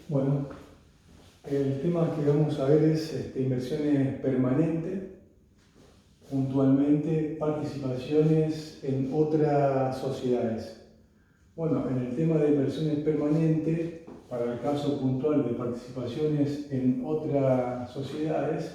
Bueno, el tema que vamos a ver es inversiones permanentes, puntualmente participaciones en otras sociedades. Bueno, en el tema de inversiones permanentes, para el caso puntual de participaciones en otras sociedades,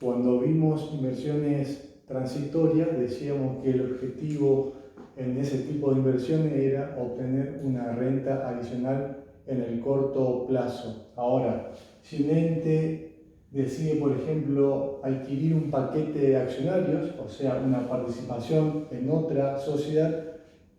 cuando vimos inversiones transitorias, decíamos que el objetivo en ese tipo de inversiones era obtener una renta adicional en el corto plazo. Ahora, si un ente decide, por ejemplo, adquirir un paquete de accionarios, o sea, una participación en otra sociedad,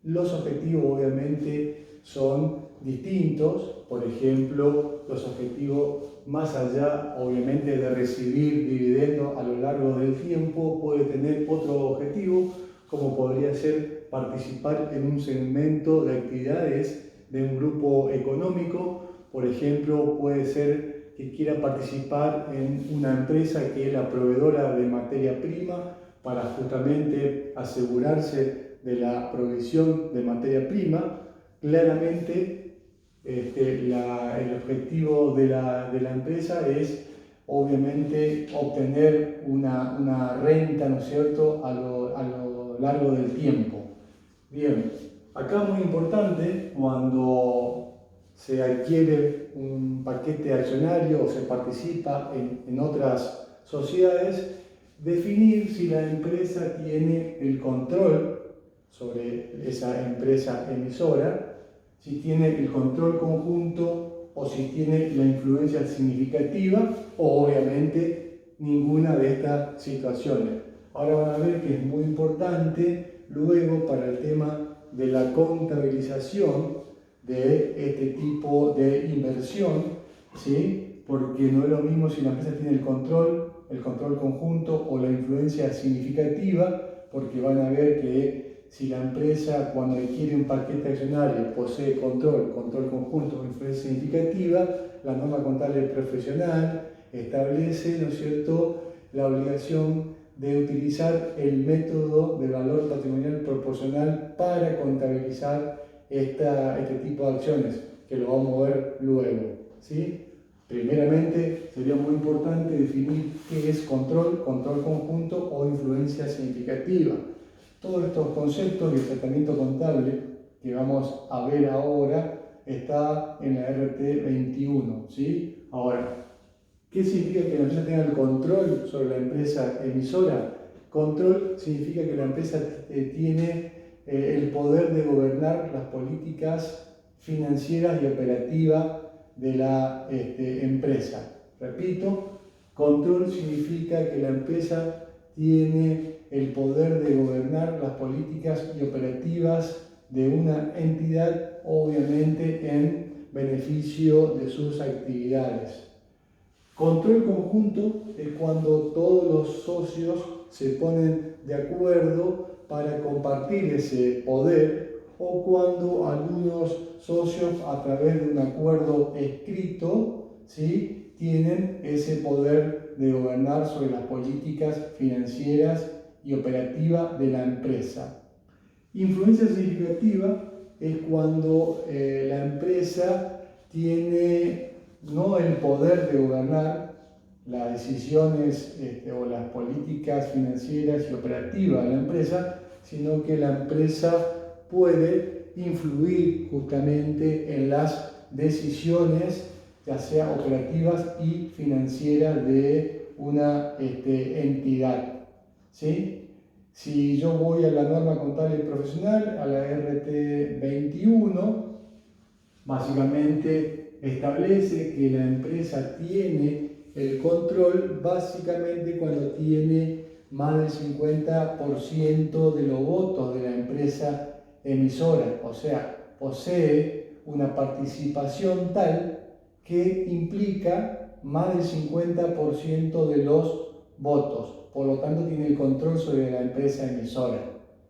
los objetivos obviamente son distintos. Por ejemplo, los objetivos, más allá obviamente de recibir dividendos a lo largo del tiempo, puede tener otro objetivo, como podría ser participar en un segmento de actividades de un grupo económico. Por ejemplo, puede ser que quiera participar en una empresa que es la proveedora de materia prima para justamente asegurarse de la provisión de materia prima. Claramente, el objetivo de la empresa es obviamente obtener una renta, ¿no es cierto?, a lo largo del tiempo. Bien, acá muy importante, cuando se adquiere un paquete accionario o se participa en otras sociedades, definir si la empresa tiene el control sobre esa empresa emisora, si tiene el control conjunto o si tiene la influencia significativa, o obviamente ninguna de estas situaciones. Ahora van a ver que es muy importante luego para el tema de la contabilización de este tipo de inversión, ¿sí? Porque no es lo mismo si la empresa tiene el control conjunto o la influencia significativa, porque van a ver que si la empresa, cuando adquiere un paquete accionario, posee control conjunto o influencia significativa, la norma contable profesional establece, ¿no es cierto?, la obligación de utilizar el método de valor patrimonial proporcional para contabilizar este tipo de acciones, que lo vamos a ver luego, ¿sí? Primeramente, sería muy importante definir qué es control conjunto o influencia significativa. Todos estos conceptos y el tratamiento contable que vamos a ver ahora está en la RT 21, ¿sí? Ahora, ¿qué significa que la empresa tenga el control sobre la empresa emisora? Control significa que la empresa tiene el poder de gobernar las políticas financieras y operativas de la empresa. Repito, control significa que la empresa tiene el poder de gobernar las políticas y operativas de una entidad, obviamente en beneficio de sus actividades. Control conjunto es cuando todos los socios se ponen de acuerdo para compartir ese poder, o cuando algunos socios, a través de un acuerdo escrito, ¿sí?, tienen ese poder de gobernar sobre las políticas financieras y operativas de la empresa. Influencia significativa es cuando la empresa tiene no el poder de gobernar las decisiones o las políticas financieras y operativas de la empresa, sino que la empresa puede influir justamente en las decisiones, ya sea operativas y financieras de una entidad, ¿sí? Si yo voy a la norma contable profesional, a la RT 21, básicamente establece que la empresa tiene el control básicamente cuando tiene más del 50% de los votos de la empresa emisora, o sea, posee una participación tal que implica más del 50% de los votos. Por lo tanto, tiene el control sobre la empresa emisora,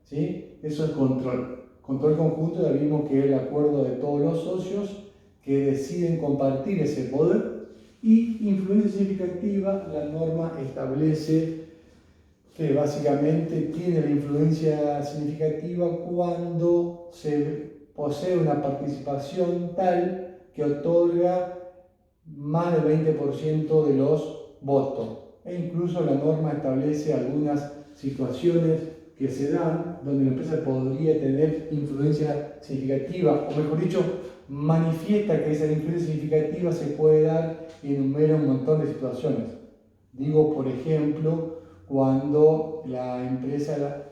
¿sí? Eso es control. Control conjunto, ya vimos que es el acuerdo de todos los socios que deciden compartir ese poder. Y influencia significativa, la norma establece que básicamente tiene la influencia significativa cuando se posee una participación tal que otorga más del 20% de los votos. E incluso la norma establece algunas situaciones que se dan donde la empresa podría tener influencia significativa, o mejor dicho, manifiesta que esa influencia significativa se puede dar y enumera un montón de situaciones. Digo, por ejemplo, cuando la empresa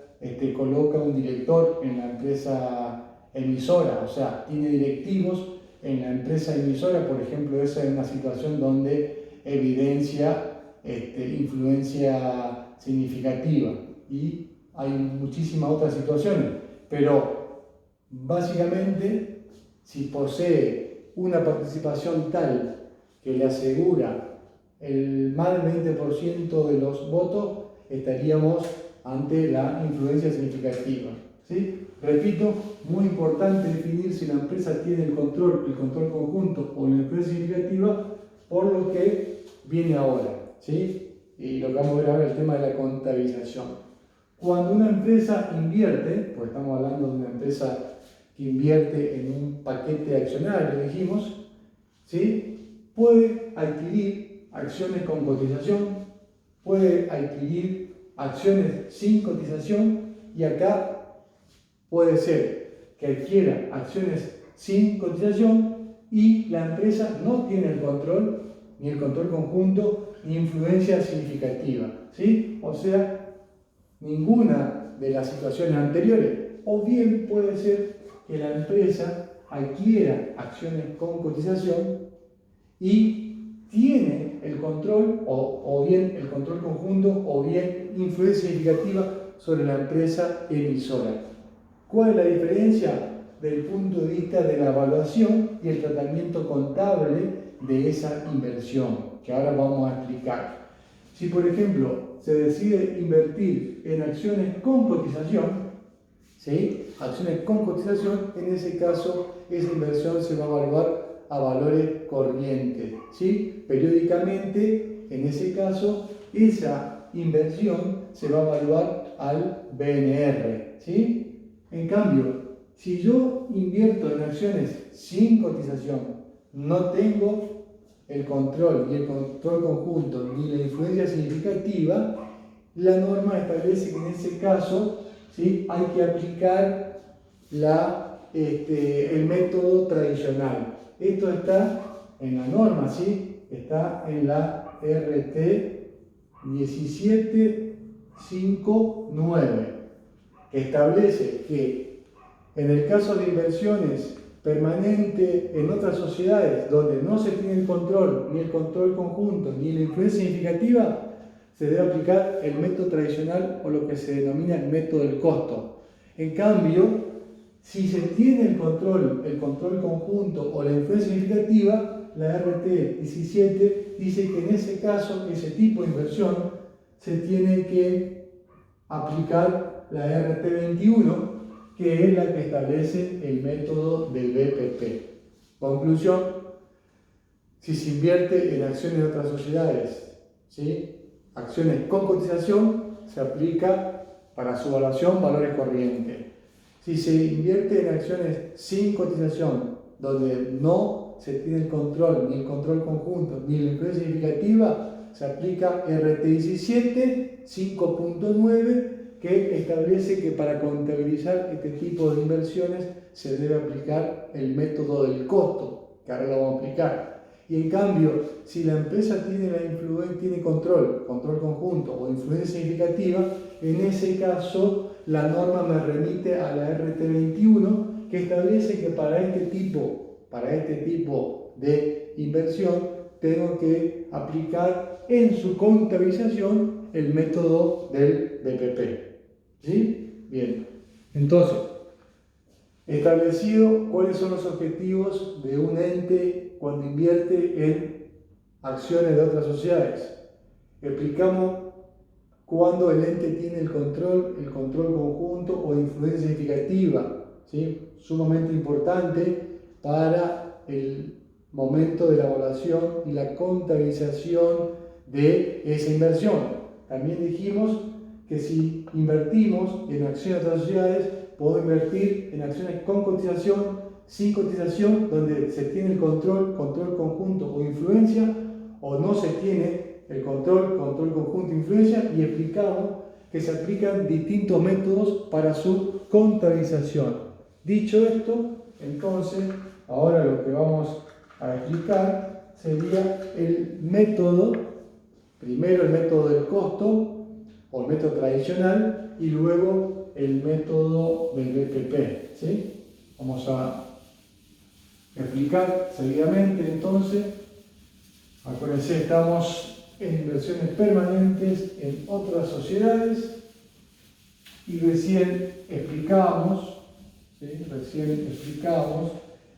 coloca un director en la empresa emisora, o sea, tiene directivos en la empresa emisora, por ejemplo, esa es una situación donde evidencia influencia significativa, y hay muchísimas otras situaciones, pero básicamente si posee una participación tal que le asegura el más del 20% de los votos, estaríamos ante la influencia significativa, ¿sí? Repito, muy importante definir si la empresa tiene el control conjunto o la influencia significativa, por lo que viene ahora, ¿sí? Y lo que vamos a ver ahora es el tema de la contabilización. Cuando una empresa invierte, pues estamos hablando de una empresa que invierte en un paquete accionario, dijimos, ¿sí? Puede adquirir acciones con cotización, puede adquirir acciones sin cotización, y acá puede ser que adquiera acciones sin cotización y la empresa no tiene el control, ni el control conjunto, ni influencia significativa, ¿sí? O sea, ninguna de las situaciones anteriores. O bien puede ser que la empresa adquiera acciones con cotización y tiene el control, o bien el control conjunto, o bien influencia significativa sobre la empresa emisora. ¿Cuál es la diferencia desde el punto de vista de la evaluación y el tratamiento contable de esa inversión? Que ahora vamos a explicar. Si, por ejemplo, se decide invertir en acciones con cotización, ¿sí? Acciones con cotización, en ese caso, esa inversión se va a evaluar a valores corrientes, ¿sí? Periódicamente, en ese caso, esa inversión se va a evaluar al BNR, ¿sí? En cambio, si yo invierto en acciones sin cotización, no tengo el control, ni el control conjunto, ni la influencia significativa, la norma establece que en ese caso, ¿sí?, hay que aplicar el método tradicional. Esto está en la norma, ¿sí? Está en la RT 1759, que establece que en el caso de inversiones permanentes en otras sociedades donde no se tiene el control, ni el control conjunto, ni la influencia significativa, se debe aplicar el método tradicional, o lo que se denomina el método del costo. En cambio, si se tiene el control conjunto o la influencia significativa, la RT 17 dice que en ese caso, ese tipo de inversión, se tiene que aplicar la RT 21, que es la que establece el método del BPP. Conclusión: si se invierte en acciones de otras sociedades, ¿sí?, acciones con cotización, se aplica para su evaluación valores corrientes. Si se invierte en acciones sin cotización, donde no se tiene el control, ni el control conjunto, ni la influencia significativa, se aplica RT 17 5.9, que establece que para contabilizar este tipo de inversiones se debe aplicar el método del costo, que ahora lo vamos a explicar. Y en cambio, si la empresa tiene control conjunto o influencia significativa, en ese caso la norma me remite a la RT 21, que establece que para este tipo de inversión tengo que aplicar en su contabilización el método del BPP. ¿Sí? Bien. Entonces, establecido cuáles son los objetivos de un ente cuando invierte en acciones de otras sociedades, explicamos cuándo el ente tiene el control conjunto o influencia significativa, ¿sí? Sumamente importante para el momento de la evaluación y la contabilización de esa inversión. También dijimos que si invertimos en acciones de otras sociedades, podemos invertir en acciones con cotización sin cotización, donde se tiene el control conjunto o influencia, o no se tiene el control conjunto, influencia, y explicamos que se aplican distintos métodos para su contabilización. Dicho esto, entonces, ahora lo que vamos a explicar sería el método, primero el método del costo, o el método tradicional, y luego el método del BPP, ¿sí? Vamos a explicar seguidamente entonces. Acuérdense, estamos en inversiones permanentes en otras sociedades y recién explicamos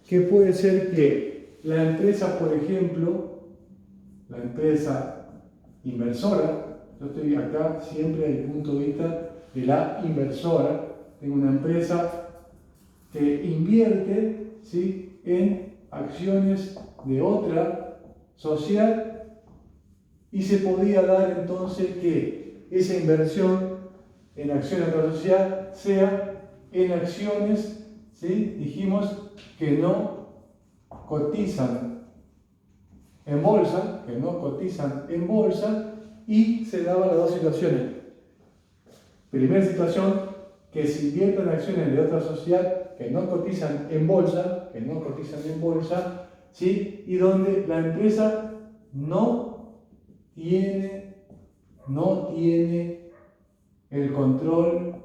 que puede ser que la empresa, por ejemplo, la empresa inversora, yo estoy acá siempre desde el punto de vista de la inversora, tengo una empresa que invierte, ¿sí?, en acciones de otra sociedad, y se podía dar entonces que esa inversión en acciones de otra sociedad sea en acciones, ¿sí?, dijimos, que no cotizan en bolsa, y se daban las dos situaciones. Primera situación, que se inviertan en acciones de otra sociedad que no cotizan en bolsa, ¿sí?, y donde la empresa no tiene el control,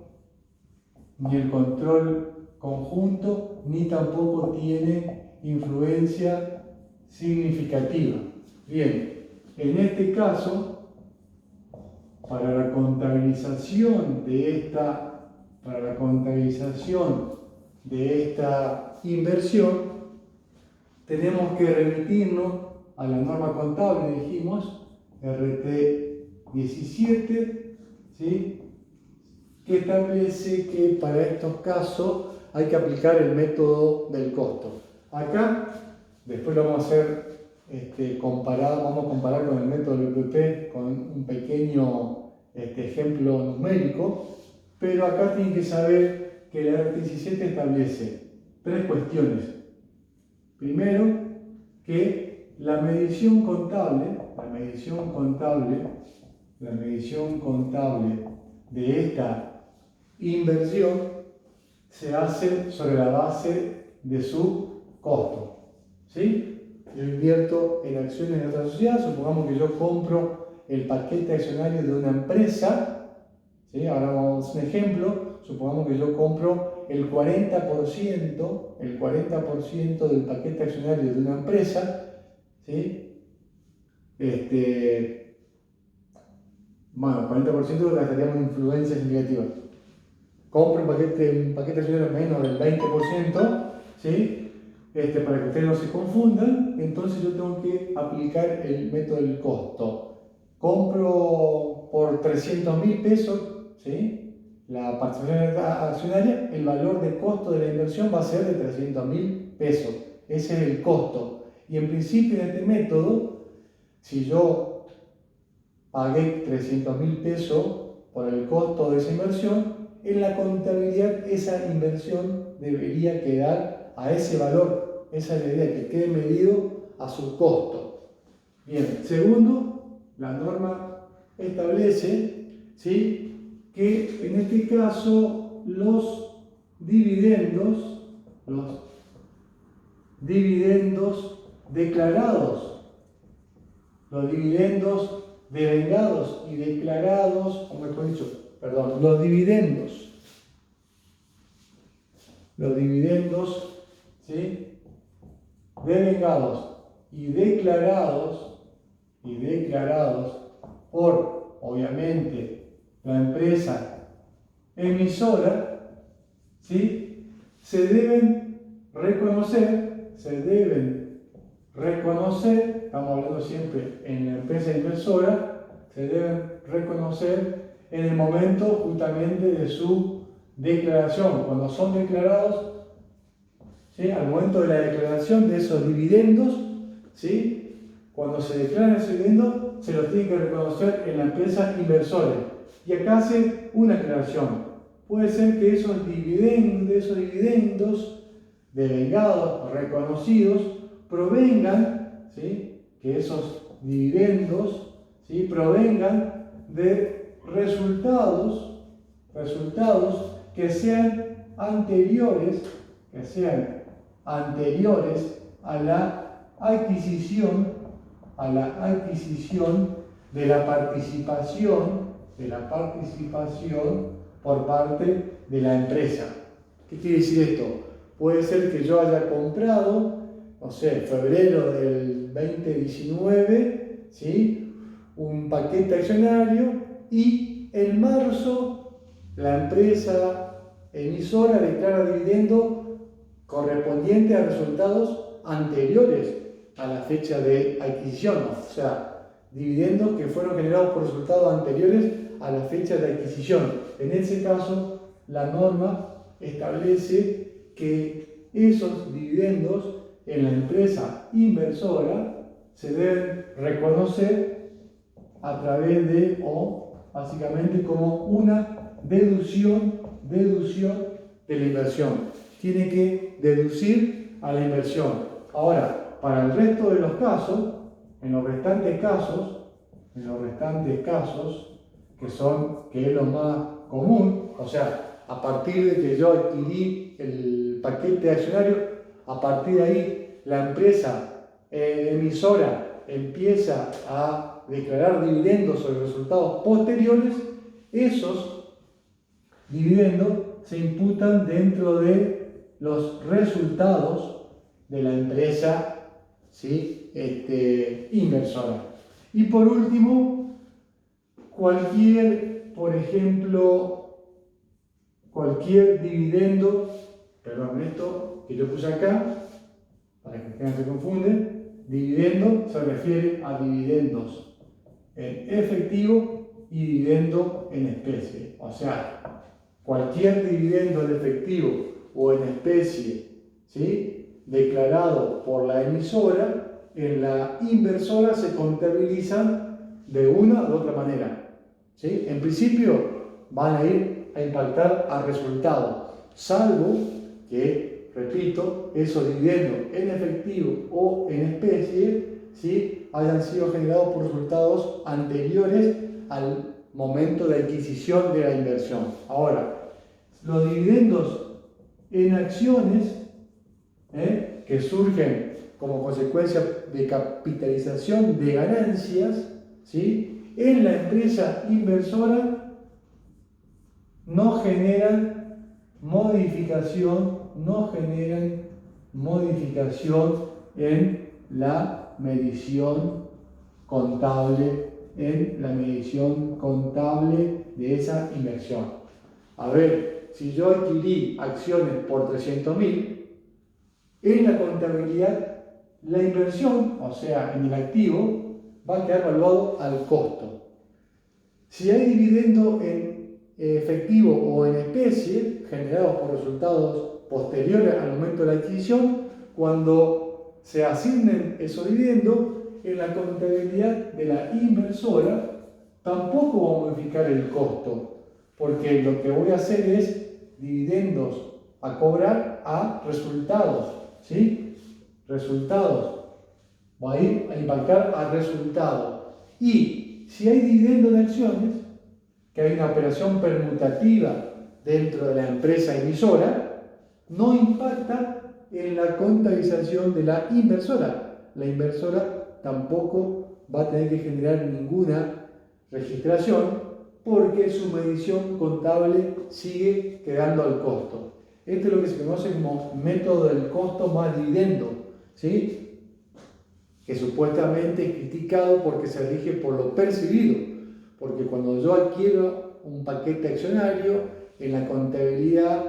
ni el control conjunto, ni tampoco tiene influencia significativa. Bien, en este caso, para la contabilización de esta inversión, tenemos que remitirnos a la norma contable, dijimos, RT 17, ¿sí?, que establece que para estos casos hay que aplicar el método del costo. Acá, después lo vamos a hacer vamos a comparar con el método del BPP con un pequeño ejemplo numérico, pero acá tienen que saber que la RT 17 establece tres cuestiones. Primero, que la medición contable de esta inversión se hace sobre la base de su costo, ¿sí? Yo invierto en acciones de otra sociedad, supongamos que yo compro el paquete accionario de una empresa, ¿sí? Ahora vamos a hacer un ejemplo, supongamos que yo compro el 40% del paquete accionario de una empresa, ¿sí? Bueno, 40% gastaríamos en influencia significativa. Compro un paquete accionario menos del 20%, ¿sí?, para que ustedes no se confundan, entonces yo tengo que aplicar el método del costo. Compro por 300.000 pesos, ¿sí?, la participación accionaria, el valor de costo de la inversión va a ser de 300.000 pesos. Ese es el costo. Y en principio en este método, si yo pagué 300.000 pesos por el costo de esa inversión, en la contabilidad esa inversión debería quedar a ese valor. Esa es la idea, que quede medido a su costo. Bien, segundo, la norma establece, ¿sí?, que en este caso los dividendos declarados, los dividendos devengados y declarados, o mejor dicho, perdón, los dividendos, ¿sí?, devengados y declarados por, obviamente, la empresa emisora, ¿sí?, se deben reconocer, estamos hablando siempre en la empresa inversora, se deben reconocer en el momento justamente de su declaración, cuando son declarados, ¿sí?, al momento de la declaración de esos dividendos, ¿sí?, cuando se declaran esos dividendos, se los tiene que reconocer en la empresa inversora. Y acá hace una aclaración. Puede ser que esos dividendos devengados, reconocidos, provengan, ¿sí?, que esos dividendos, ¿sí?, provengan de resultados que sean anteriores a la adquisición de la participación por parte de la empresa. ¿Qué quiere decir esto? Puede ser que yo haya comprado, no sé, en febrero del 2019, ¿sí?, un paquete accionario, y en marzo la empresa emisora declara dividendo correspondiente a resultados anteriores a la fecha de adquisición, o sea, dividendos que fueron generados por resultados anteriores a la fecha de adquisición. En ese caso, la norma establece que esos dividendos en la empresa inversora se deben reconocer a través de, o básicamente como una deducción de la inversión. Tiene que deducir a la inversión. Ahora, para el resto de los casos, en los restantes casos, que es lo más común, o sea, a partir de que yo adquirí el paquete accionario, a partir de ahí la empresa emisora empieza a declarar dividendos sobre resultados posteriores, esos dividendos se imputan dentro de los resultados de la empresa, ¿sí?, inversora. Y por último, cualquier dividendo, perdón, esto que yo puse acá, para que no se confunde, dividendo se refiere a dividendos en efectivo y dividendo en especie. O sea, cualquier dividendo en efectivo o en especie, ¿sí?, declarado por la emisora, en la inversora se contabilizan de una u otra manera, ¿sí? En principio van a ir a impactar al resultado, salvo que, repito, esos dividendos en efectivo o en especie, ¿sí?, hayan sido generados por resultados anteriores al momento de adquisición de la inversión. Ahora, los dividendos en acciones, que surgen como consecuencia de capitalización de ganancias, ¿sí?, en la empresa inversora no generan modificación en la medición contable, de esa inversión. A ver, si yo adquirí acciones por 300.000, en la contabilidad la inversión, o sea, en el activo, va a quedar evaluado al costo. Si hay dividendo en efectivo o en especie, generados por resultados posteriores al momento de la adquisición, cuando se asignen esos dividendos, en la contabilidad de la inversora tampoco va a modificar el costo, porque lo que voy a hacer es dividendos a cobrar a resultados, ¿sí? Resultados. Va a ir a impactar a resultados. Y si hay dividendo de acciones, que hay una operación permutativa dentro de la empresa emisora, no impacta en la contabilización de la inversora. La inversora tampoco va a tener que generar ninguna registración porque su medición contable sigue quedando al costo. Esto es lo que se conoce como método del costo más dividendo, ¿sí?, que supuestamente es criticado porque se rige por lo percibido, porque cuando yo adquiero un paquete accionario, en la contabilidad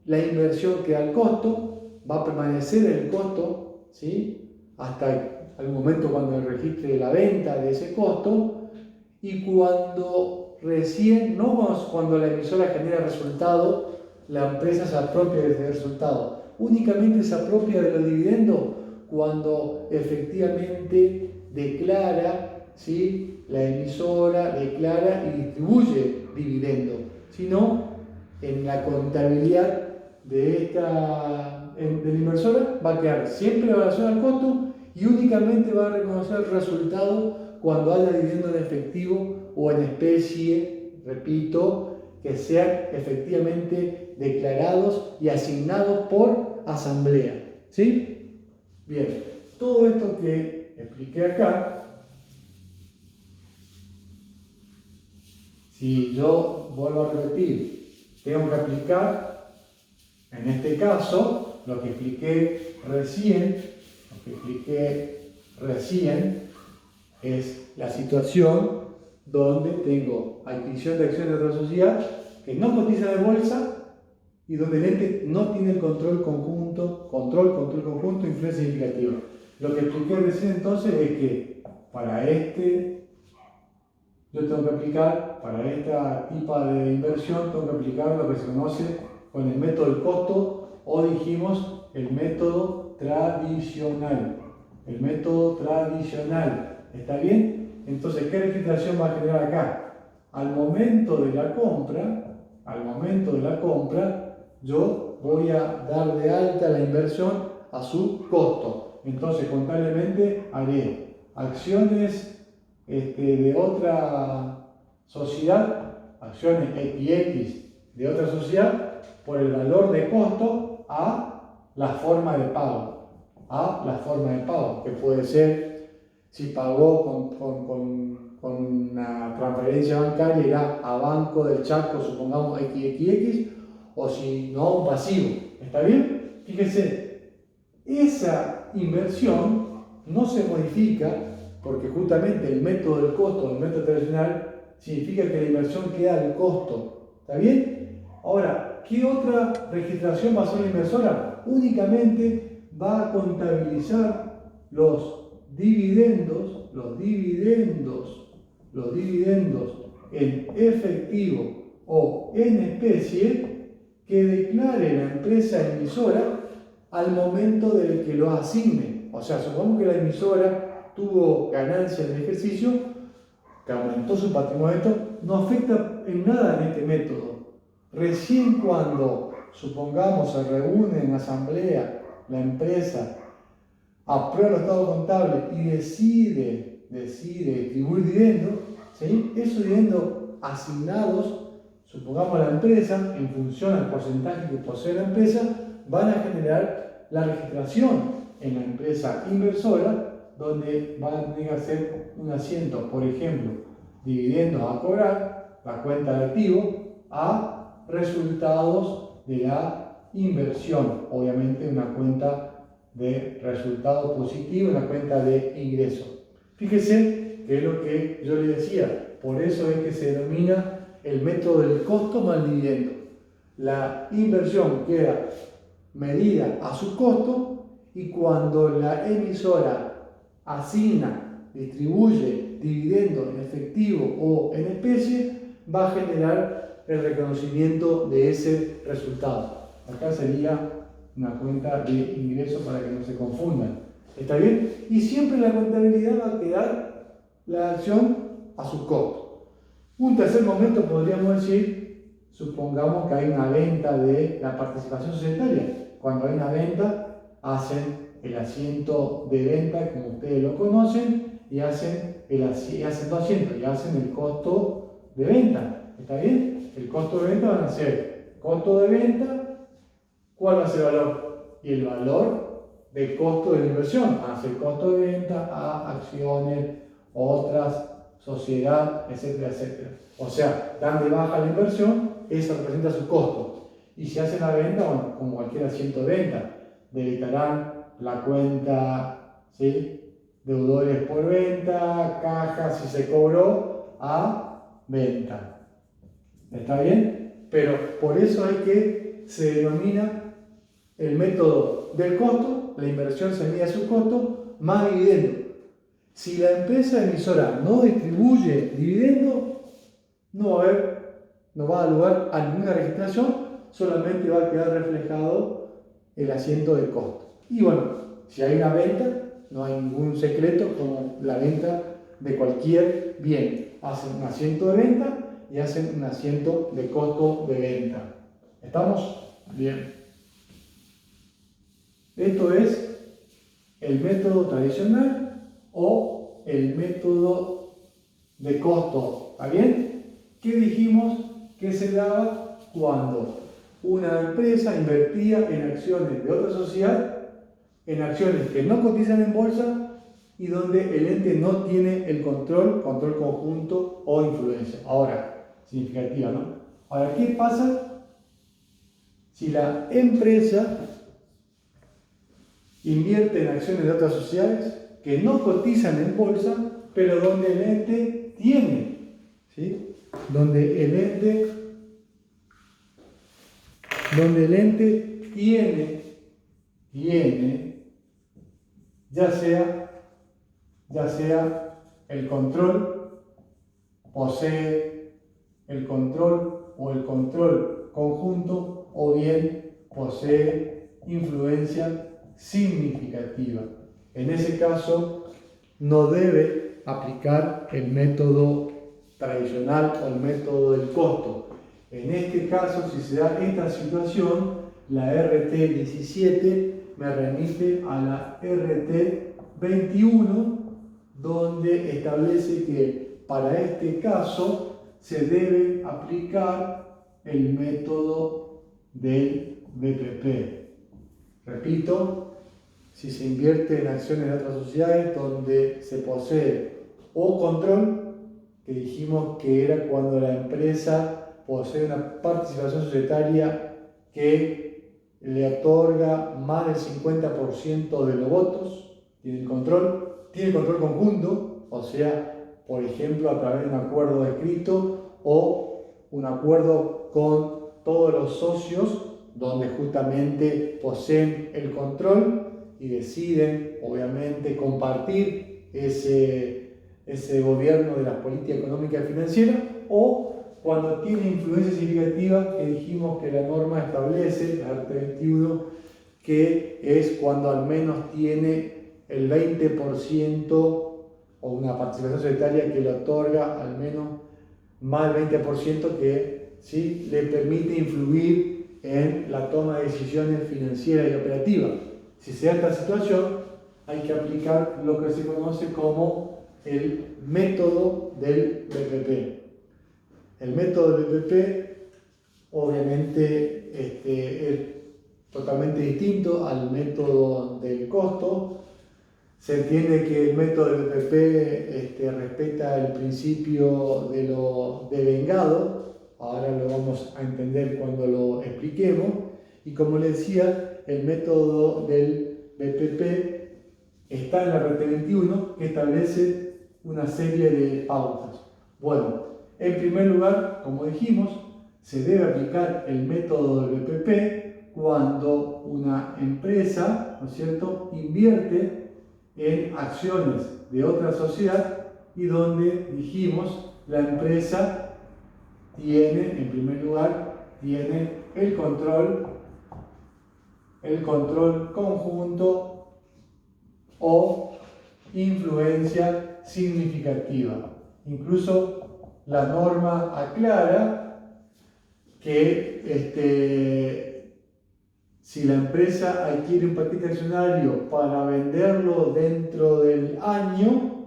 la inversión queda al costo, va a permanecer el costo, ¿sí?, hasta el momento cuando registre la venta de ese costo, y cuando cuando la emisora genera resultado, la empresa se apropia de ese resultado. Únicamente se apropia de los dividendos cuando efectivamente declara, ¿sí?, la emisora declara y distribuye dividendos. Si no, en la contabilidad de esta de la inversora va a quedar siempre la evaluación al costo y únicamente va a reconocer el resultado cuando haya dividendo en efectivo o en especie, repito, que sean efectivamente declarados y asignados por asamblea. ¿Sí? Bien, todo esto que expliqué acá, si yo vuelvo a repetir, tengo que aplicar, en este caso, lo que expliqué recién es la situación donde tengo adquisición de acciones de otra sociedad que no cotiza de bolsa y donde el ente no tiene el control conjunto, influencia significativa. Lo que expliqué recién entonces es que para yo tengo que aplicar, para esta tipo de inversión, tengo que aplicar lo que se conoce con el método del costo o dijimos el método tradicional. El método tradicional. ¿Está bien? Entonces, ¿qué registración va a generar acá? Al momento de la compra, yo voy a dar de alta la inversión a su costo. Entonces, contablemente haré acciones de otra sociedad, acciones XX de otra sociedad, por el valor de costo a la forma de pago. Que puede ser, si pagó con una transferencia bancaria, irá a Banco del Chaco, supongamos XXX, o si no, un pasivo. ¿Está bien? Fíjese, esa inversión no se modifica porque justamente el método del costo, el método tradicional, significa que la inversión queda al costo. ¿Está bien? Ahora, ¿qué otra registración va a hacer la inversora? Únicamente va a contabilizar los dividendos en efectivo o en especie que declare la empresa emisora al momento del que lo asigne. O sea, supongamos que la emisora tuvo ganancia en el ejercicio, que aumentó su patrimonio, esto no afecta en nada en este método. Recién cuando, supongamos, se reúne en asamblea la empresa, aprueba el estado contable y decide distribuir dividendos, ¿sí? Esos dividendos asignados, supongamos a la empresa, en función al porcentaje que posee la empresa, van a generar la registración en la empresa inversora, donde van a tener que hacer un asiento, por ejemplo, dividendos a cobrar, la cuenta de activo, a resultados de la inversión, obviamente una cuenta de resultado positivo, una cuenta de ingreso. Fíjese que es lo que yo le decía, por eso es que se denomina el método del costo más dividendo. La inversión queda medida a su costo y cuando la emisora asigna, distribuye dividendos en efectivo o en especie, va a generar el reconocimiento de ese resultado. Acá sería una cuenta de ingreso para que no se confundan. ¿Está bien? Y siempre la contabilidad va a quedar la acción a su costo. Un tercer momento podríamos decir, supongamos que hay una venta de la participación societaria. Cuando hay una venta, hacen el asiento de venta, como ustedes lo conocen, y hacen dos asientos, y hacen el costo de venta. ¿Está bien? El costo de venta van a ser costo de venta. ¿Cuál va a ser el valor? Y el valor del costo de la inversión. Hace el costo de venta a acciones, otras, sociedad, etcétera, etcétera. O sea, dan de baja la inversión, eso representa su costo. Y si hacen la venta, bueno, como cualquier asiento de venta, debitarán la cuenta, ¿sí? Deudores por venta, caja, si se cobró, a venta. ¿Está bien? Pero por eso es que se denomina el método del costo, la inversión se mide a su costo, más dividendo. Si la empresa emisora no distribuye dividendo, no va a dar lugar a ninguna registración, solamente va a quedar reflejado el asiento del costo. Y bueno, si hay una venta, no hay ningún secreto como la venta de cualquier bien. Hacen un asiento de venta y hacen un asiento de costo de venta. ¿Estamos? Bien. Esto es el método tradicional o el método de costo. ¿Está bien? ¿Qué dijimos que se daba cuando una empresa invertía en acciones de otra sociedad, en acciones que no cotizan en bolsa y donde el ente no tiene el control conjunto o influencia? Ahora, significativa, ¿no? Ahora, ¿qué pasa si la empresa invierte en acciones de otras sociedades que no cotizan en bolsa, pero donde el ente tiene, ¿sí? Donde el ente tiene, ya sea el control, posee el control o el control conjunto, o bien posee influencia significativa. En ese caso, no debe aplicar el método tradicional o el método del costo. En este caso, si se da esta situación, la RT 17 me remite a la RT 21, donde establece que para este caso se debe aplicar el método del BPP. Repito, si se invierte en acciones de otras sociedades donde se posee o control, que dijimos que era cuando la empresa posee una participación societaria que le otorga más del 50% de los votos, tiene control conjunto, o sea, por ejemplo, a través de un acuerdo escrito o un acuerdo con todos los socios, donde justamente poseen el control y deciden, obviamente, compartir ese gobierno de la política económica y financiera, o cuando tiene influencia significativa, que dijimos que la norma establece, la art. 21, que es cuando al menos tiene el 20% o una participación societaria que le otorga al menos más del 20%, que ¿sí? le permite influir en la toma de decisiones financieras y operativas. Si se da esta situación, hay que aplicar lo que se conoce como el método del BPP. El método del BPP obviamente es totalmente distinto al método del costo. Se entiende que el método del BPP respeta el principio de vengado. Ahora lo vamos a entender cuando lo expliquemos. Y como les decía, el método del BPP está en la RT 21, que establece una serie de pautas. Bueno, en primer lugar, como dijimos, se debe aplicar el método del BPP cuando una empresa, ¿no es cierto?, invierte en acciones de otra sociedad y donde, dijimos, la empresa tiene, en primer lugar, tiene el control conjunto o influencia significativa. Incluso la norma aclara que si la empresa adquiere un paquete accionario para venderlo dentro del año,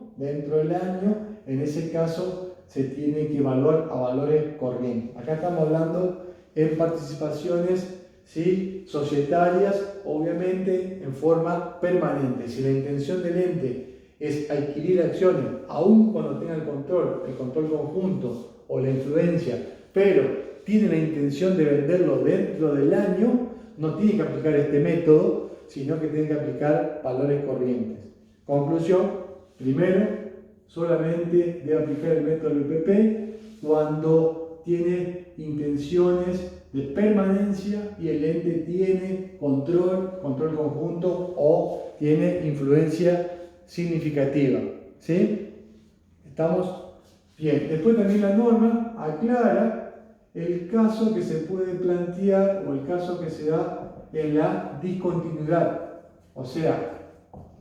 en ese caso se tiene que evaluar a valores corrientes. Acá estamos hablando en participaciones, ¿sí?, societarias, obviamente en forma permanente. Si la intención del ente es adquirir acciones, aun cuando tenga el control conjunto o la influencia, pero tiene la intención de venderlo dentro del año, no tiene que aplicar este método, sino que tiene que aplicar valores corrientes. Conclusión: primero, solamente debe aplicar el método del BPP cuando tiene intenciones de permanencia y el ente tiene control conjunto o tiene influencia significativa. ¿Sí? ¿Estamos? Bien. Después también la norma aclara el caso que se puede plantear o el caso que se da en la discontinuidad. O sea,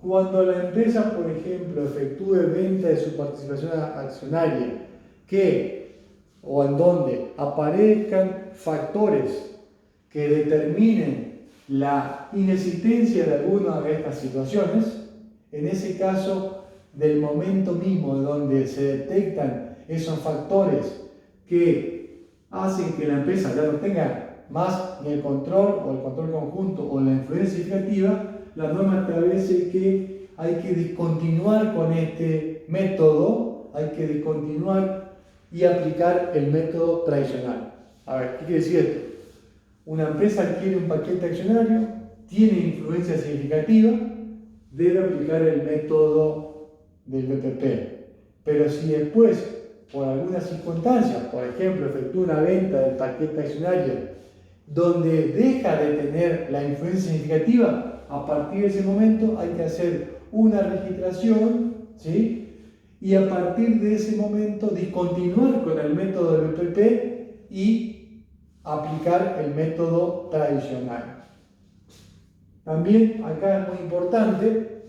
cuando la empresa, por ejemplo, efectúe venta de su participación accionaria, o en donde aparezcan factores que determinen la inexistencia de alguna de estas situaciones, en ese caso, del momento mismo donde se detectan esos factores que hacen que la empresa ya no tenga más ni el control o el control conjunto o la influencia significativa, la norma establece que hay que discontinuar con este método, hay que discontinuar y aplicar el método tradicional. A ver, ¿qué quiere decir esto? Una empresa adquiere un paquete accionario, tiene influencia significativa, debe aplicar el método del BPP. Pero si después, por alguna circunstancia, por ejemplo, efectúa una venta del paquete accionario donde deja de tener la influencia significativa, a partir de ese momento hay que hacer una registración, ¿sí? Y a partir de ese momento discontinuar con el método del BPP y aplicar el método tradicional. También acá es muy importante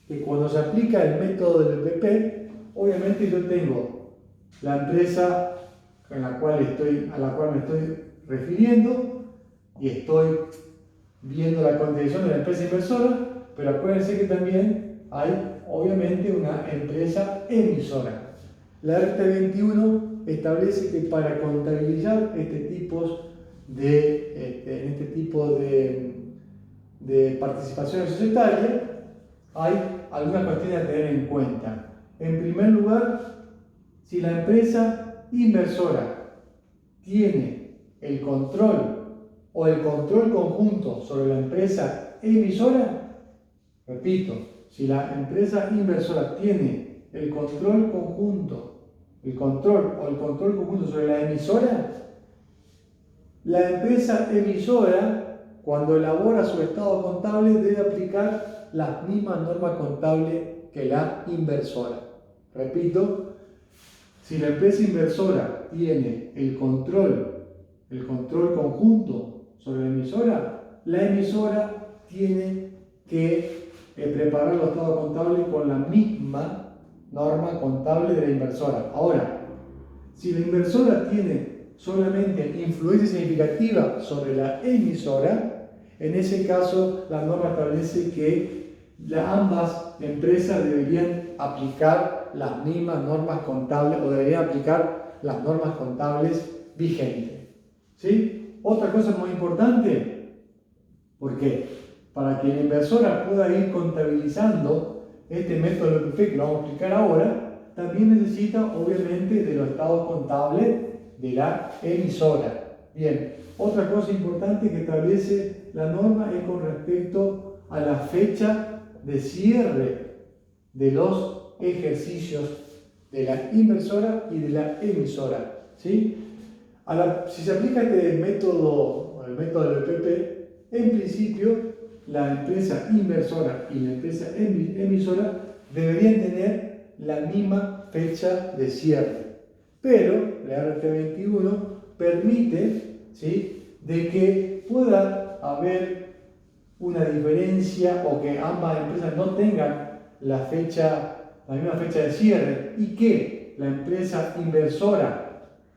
que cuando se aplica el método del BPP, obviamente yo tengo la empresa a la cual me estoy refiriendo y estoy viendo la condición de la empresa inversora, pero acuérdense que también hay obviamente una empresa emisora. La RT21 establece que para contabilizar este tipo de participaciones societarias hay algunas cuestiones a tener en cuenta. En primer lugar, si la empresa inversora tiene el control o el control conjunto sobre la empresa emisora, repito, si la empresa inversora tiene el control conjunto sobre la emisora, la empresa emisora, cuando elabora su estado contable, debe aplicar las mismas normas contables que la inversora. Repito, si la empresa inversora tiene el control conjunto sobre la emisora tiene que preparar los estados contables con la misma norma contable de la inversora. Ahora, si la inversora tiene solamente influencia significativa sobre la emisora, en ese caso la norma establece que ambas empresas deberían aplicar las mismas normas contables o deberían aplicar las normas contables vigentes. ¿Sí? Otra cosa muy importante, porque para que la inversora pueda ir contabilizando este método de BPP que lo vamos a explicar ahora, también necesita obviamente de los estados contables de la emisora. Bien, otra cosa importante que establece la norma es con respecto a la fecha de cierre de los ejercicios de la inversora y de la emisora. ¿Sí? Si se aplica este método, el método del BPP, en principio la empresa inversora y la empresa emisora deberían tener la misma fecha de cierre. Pero la RT21 permite, ¿sí?, de que pueda haber una diferencia o que ambas empresas no tengan la misma fecha de cierre y que la empresa inversora,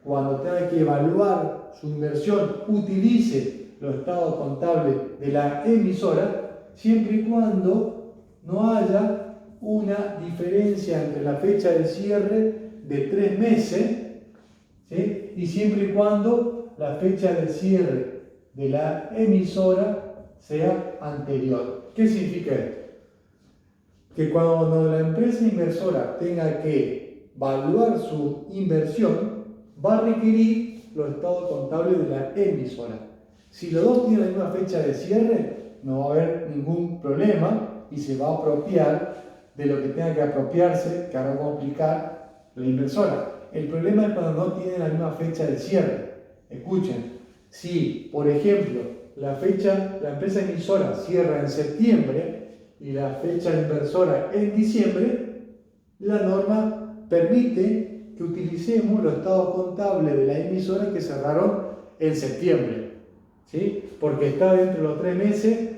cuando tenga que evaluar su inversión, utilice los estados contables de la emisora, siempre y cuando no haya una diferencia entre la fecha de cierre de 3 meses, ¿sí?, y siempre y cuando la fecha de cierre de la emisora sea anterior. ¿Qué significa esto? Que cuando la empresa inversora tenga que evaluar su inversión, va a requerir los estados contables de la emisora. Si los dos tienen la misma fecha de cierre, no va a haber ningún problema y se va a apropiar de lo que tenga que apropiarse, que ahora vamos a aplicar la inversora. El problema es cuando no tienen la misma fecha de cierre. Escuchen, si por ejemplo la empresa emisora cierra en septiembre y la fecha inversora en diciembre, la norma permite que utilicemos los estados contables de la emisora que cerraron en septiembre, ¿sí? Porque está dentro de los 3 meses,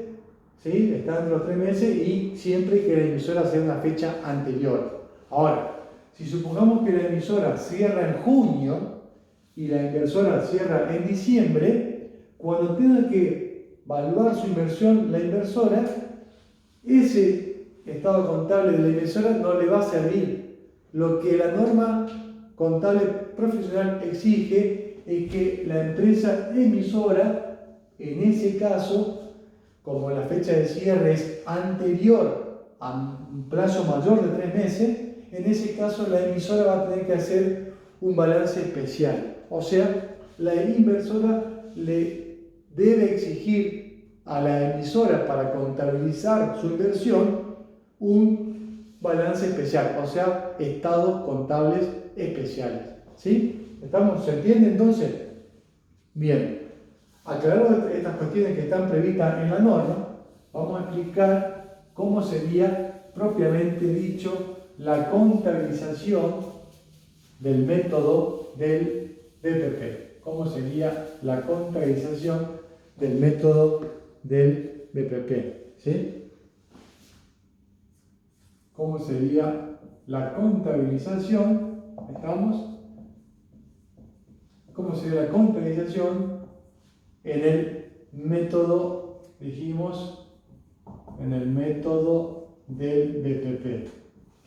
¿sí? Está dentro de los 3 meses y siempre que la emisora sea una fecha anterior. Ahora, si supongamos que la emisora cierra en junio y la inversora cierra en diciembre, cuando tenga que evaluar su inversión la inversora, ese estado contable de la inversora no le va a servir. Lo que la norma contable profesional exige es que la empresa emisora, en ese caso, como la fecha de cierre es anterior a un plazo mayor de 3 meses, en ese caso la emisora va a tener que hacer un balance especial. O sea, la inversora le debe exigir a la emisora para contabilizar su inversión un balance especial, o sea, estados contables especiales. ¿Sí? ¿Se entiende entonces? Bien, aclarado estas cuestiones que están previstas en la norma, vamos a explicar cómo sería propiamente dicho la contabilización del método del BPP. ¿Cómo sería la contabilización del método del BPP? ¿Sí? ¿Cómo sería la contabilización? ¿Estamos? ¿Cómo sería la contabilización en el método, dijimos, en el método del BPP?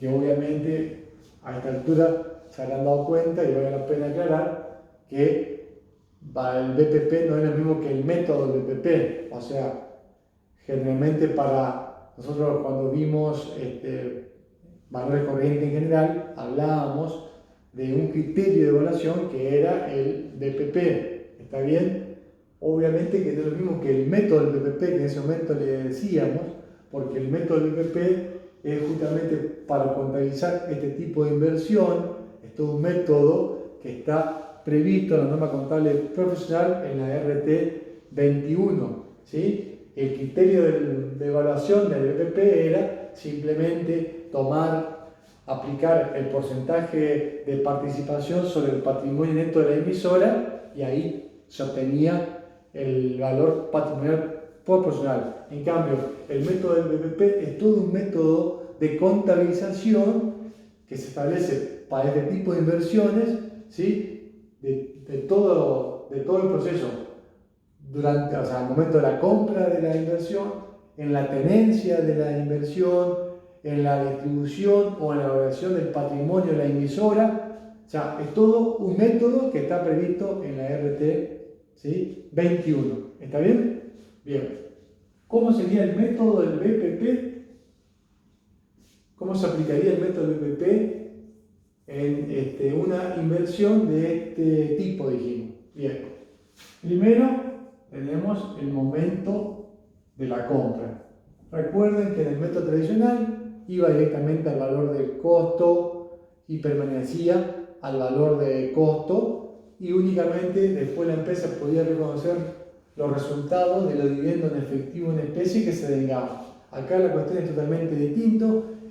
Que obviamente a esta altura se habrán dado cuenta, y vale la pena aclarar, que el BPP no es lo mismo que el método del BPP. O sea, generalmente para nosotros cuando vimos valores corrientes en general, hablábamos de un criterio de evaluación que era el BPP. ¿Está bien? Obviamente que no es lo mismo que el método del BPP, que en ese momento le decíamos, porque el método del BPP es justamente para contabilizar este tipo de inversión. Esto es un método que está previsto en la norma contable profesional en la RT 21. ¿Sí? El criterio de evaluación del BPP era simplemente aplicar el porcentaje de participación sobre el patrimonio neto de la emisora, y ahí se obtenía el valor patrimonial proporcional. En cambio, el método del BPP es todo un método de contabilización que se establece para este tipo de inversiones, ¿sí? de todo el proceso, durante, o sea, al momento de la compra de la inversión, en la tenencia de la inversión, en la distribución o en la evaluación del patrimonio de la emisora. O sea, es todo un método que está previsto en la RT, ¿sí? 21. ¿Está bien? Bien. ¿Cómo sería el método del BPP? ¿Cómo se aplicaría el método del BPP en una inversión de este tipo, dijimos? Bien. Primero tenemos el momento de la compra. Recuerden que en el método tradicional iba directamente al valor del costo y permanecía al valor de costo, y únicamente después la empresa podía reconocer los resultados de los dividendos en efectivo en especie que se vengaban. Acá la cuestión es totalmente distinta.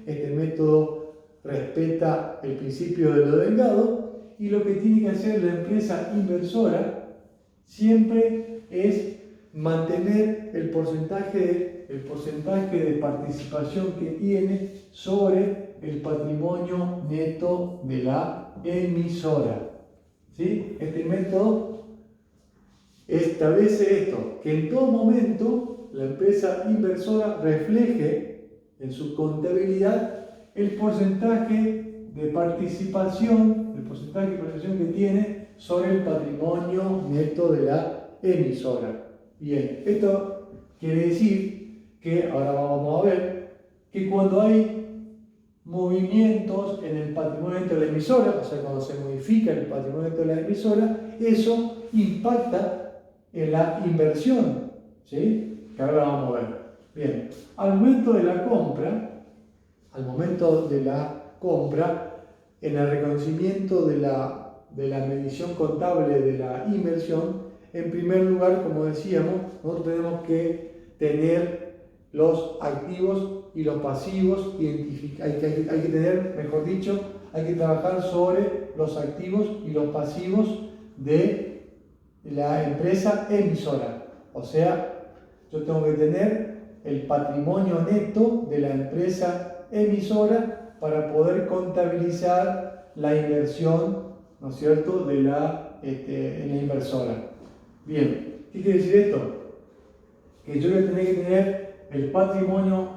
Este método respeta el principio de lo vengado, y lo que tiene que hacer la empresa inversora siempre es mantener el porcentaje de participación que tiene sobre el patrimonio neto de la emisora. ¿Sí? Este método establece esto, que en todo momento la empresa inversora refleje en su contabilidad el porcentaje de participación que tiene sobre el patrimonio neto de la emisora. Bien, esto quiere decir que, ahora vamos a ver, que cuando hay movimientos en el patrimonio neto de la emisora, o sea, cuando se modifica el patrimonio neto de la emisora, eso impacta en la inversión, ¿sí? Que ahora vamos a ver. Bien, al momento de la compra, en el reconocimiento de la medición contable de la inversión, en primer lugar, como decíamos, nosotros tenemos que tener los activos y los pasivos identificados. Hay que tener, mejor dicho, hay que trabajar sobre los activos y los pasivos de la empresa emisora. O sea, yo tengo que tener el patrimonio neto de la empresa emisora para poder contabilizar la inversión, ¿no es cierto?, en la inversora. Bien, ¿qué quiere decir esto? que yo voy a tener que tener el patrimonio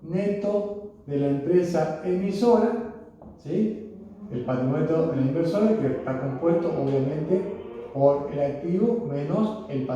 neto de la empresa emisora, ¿sí? El patrimonio neto de la inversora, que está compuesto obviamente por el activo menos el patrimonio.